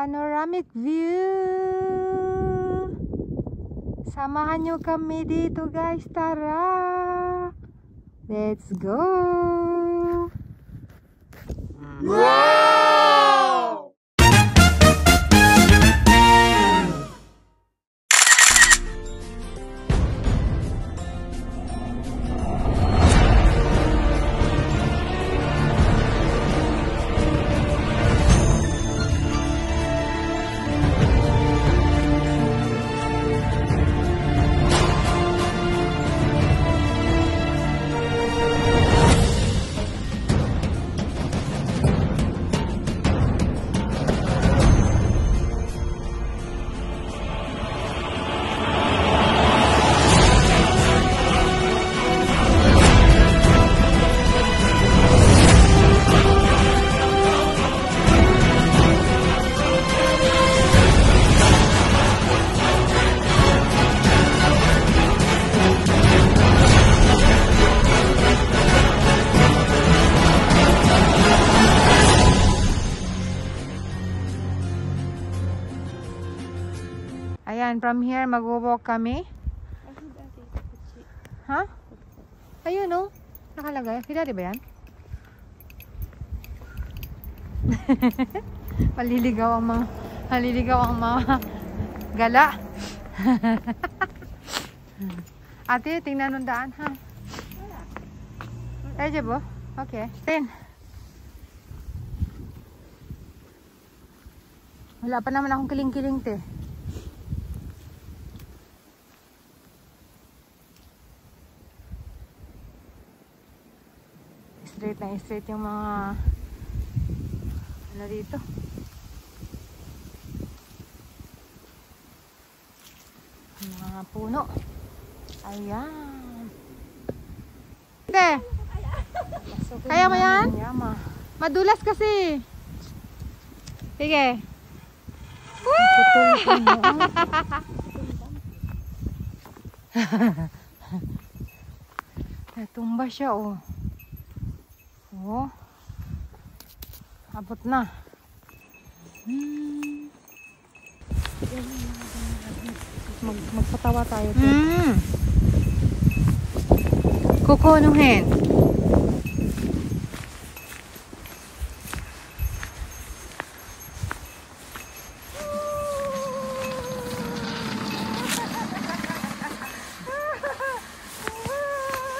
panoramic view. Samahan nyo kami dito guys, tara! Let's go! Wow! Ayan, from here mag-walk kami. Ha? Ayun oh. Nakalagay. Kita ba yan? Maliligaw ang mga gala. Ate, tingnan nung daan ha. Ay, jabo? Okay. Tin. Wala pa naman akong kiling-kiling te. Straight na straight yung mga ano dito. Yung mga puno. Ayan. Hindi. Kaya mo yan? Madulas kasi. Sige. Natumba siya oh. Oh. Abot na. Magpatawa tayo. Kukunuhin.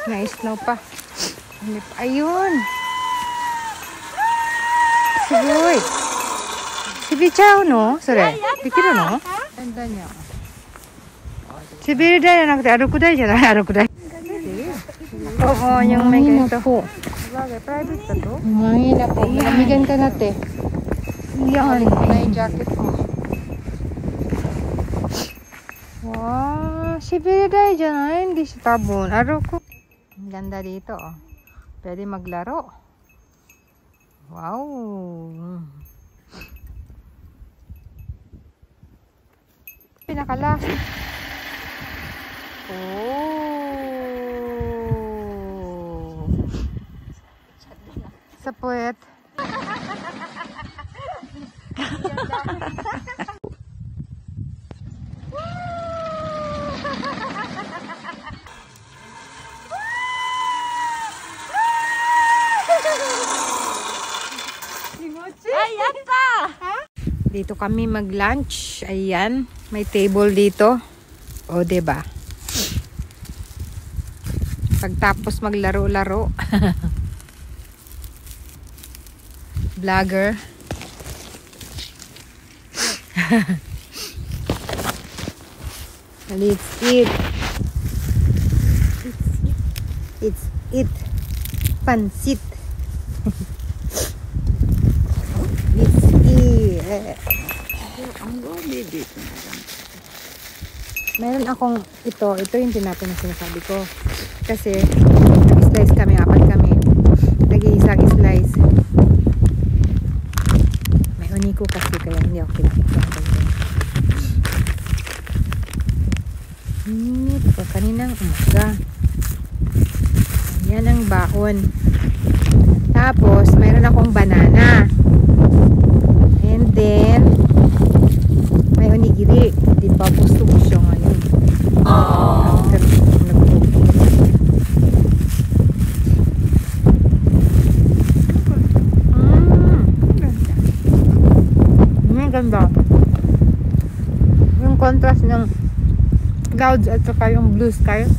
Na-snow pa. Ayun. Sugoi. Sibichau no? Sore. Dekiru no? Ganda niya. Sibiru dai na nakute aruku dai janai, aruku dai. Oo, yung may ganito. Bagay, private ka to? Mahingin ako. Malamigan ka natin. Yan. Na yung jacket mo. Wow. Sibiru dai janai. Hindi siya tabon. Aruku. Ang ganda dito oh. Pwede maglaro. Wow. Pinakalas. Oh. Sa puwet. Dito kami mag-lunch. Ayan, may table dito. O, diba? Pagtapos maglaro-laro. Vlogger. Let's eat. It's it. Pansit. Let's eat. Meron akong ito yung tinapon na sinasabi ko. Kasi nag-slice kami, apat kami. Nag-iisang slice. May uniko kasi kaya hindi ako pinakita. Ito kaninang umaga. Yan ang baon. Tapos mayroon akong banana. And then ganda. Yung contrast ng clouds at saka yung blue sky.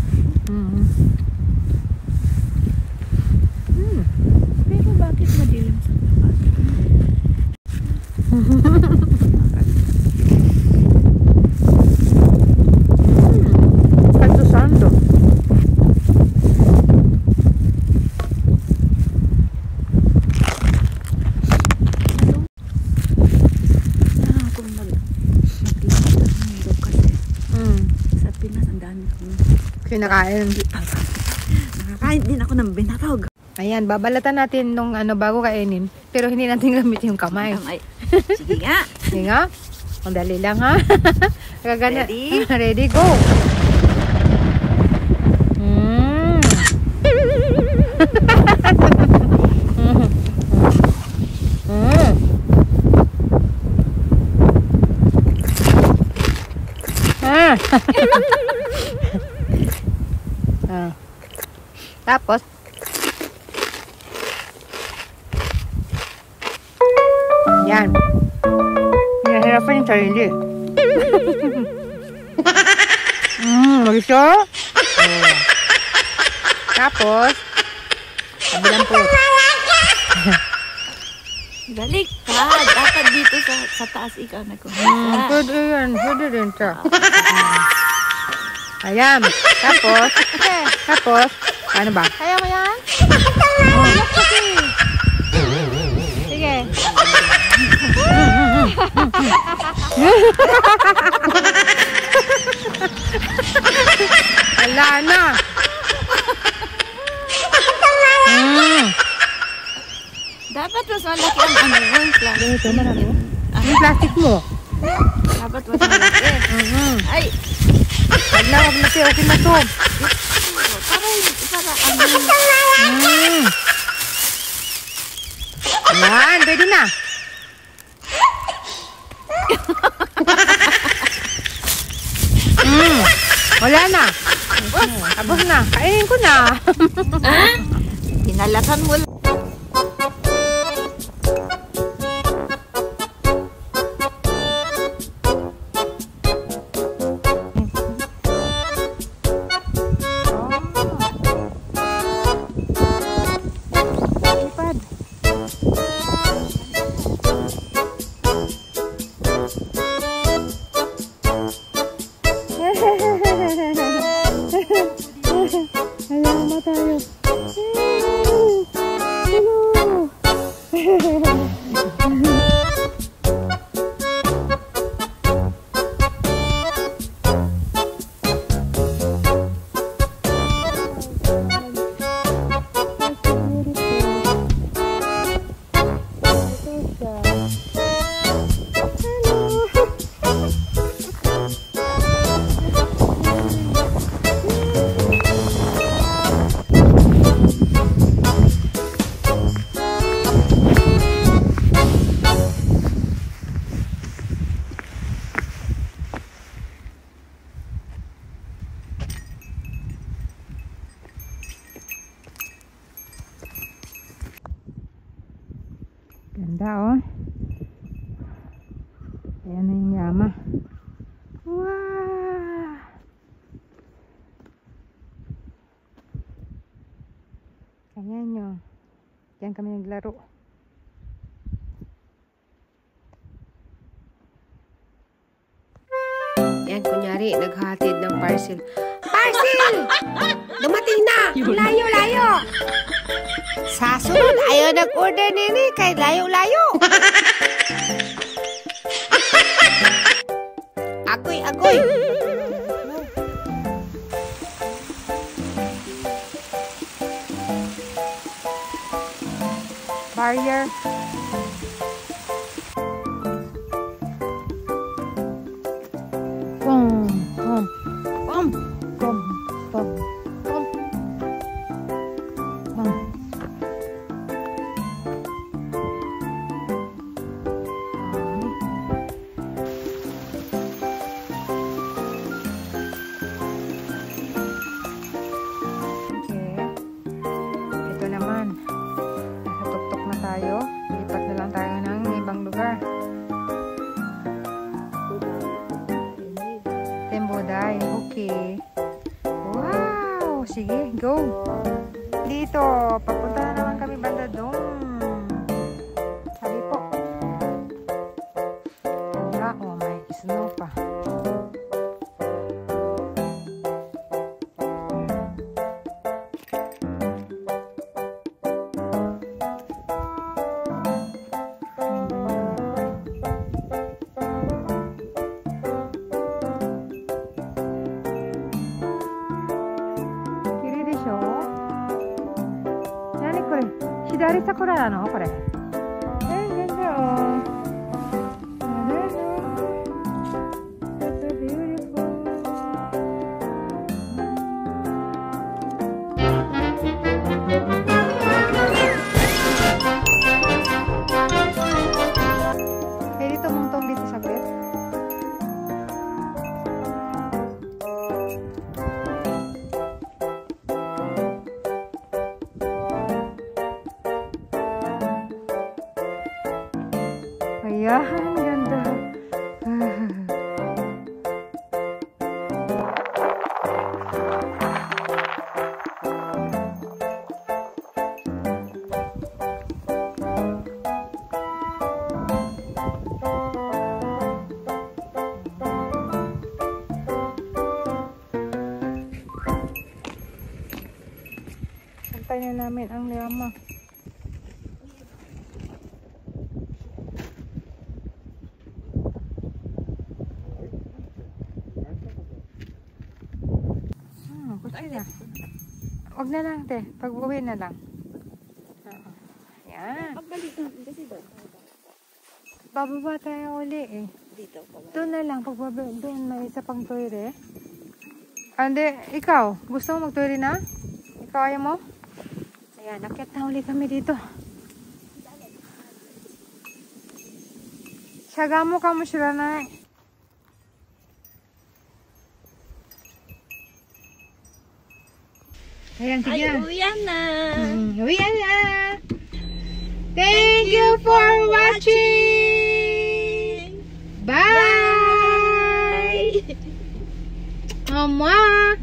Pero bakit madilim sa tapat? Santo Santo. Kung naglakad ako kasi sa Pinas, ang dami kong Kinakain. nakakain din ako ng binarog. Ayan, babalatan natin nung bago kainin. Pero hindi natin gamit yung kamay. Sige nga. Sige nga. Ang dali lang ha. Ready? Ready, go. Tapos yan. Hinahirapan yung sarili. Mag-iso. Tapos kabilang po. Balik ka. Dapat dito sa taas ikaw nagkumisa. Pwede yan. Pwede rin siya. Ayan. Tapos, ano ba? Kaya mo yan? Sige. Wala na. Dapat mas malaki ang yung plastic. Ito, marami. Yung plastic mo. Dapat mas malaki. Ay! Wag na, okay na to. Yan, pwede na. Wala na. Tapos na. Kainin ko na. Hinalatan mo lang. Alam tayo. Ganda oh. Ayan na yung yama. Wow! Ayan nyo. Diyan kami naglaro. Yan, kunyari, naghatid ng parcel. Parcel! Dumating na! Layo-layo! Sa sunod, ayaw nag-order nini kay layo-layo. Agoy-agoy. Barrier. Boom, boom, boom, boom, boom, boom, boom. Ito naman. Nasa tuktok na tayo. Lipat na lang tayo ng ibang lugar. Okay. Wow! Sige, go! Dito, papunta na naman kami banda doon. Sabi po. Wala, oh, may snow pa. Hidari sakura na no? Kore. Ganda oh. That's so beautiful. Pwede tumungtong dito sa grid. Ayan, ganda. Antay na namin ang llama. Huwag na lang, te. Pag-uwi na lang. Yan. Pagbalik natin kasi doon. Bababa tayo uli eh. Dito pa. Doon na lang. Pagbaba, doon may isa pang toire. Ande, ikaw, gusto mo mag-toire na? Ikaw ayaw mo? Ayan, nakyat na uli kami dito. Shagamo ka mo shiranai. Ayan, sige na. Ay, uwian na. Uwian na. Thank you for watching. Bye. Mama.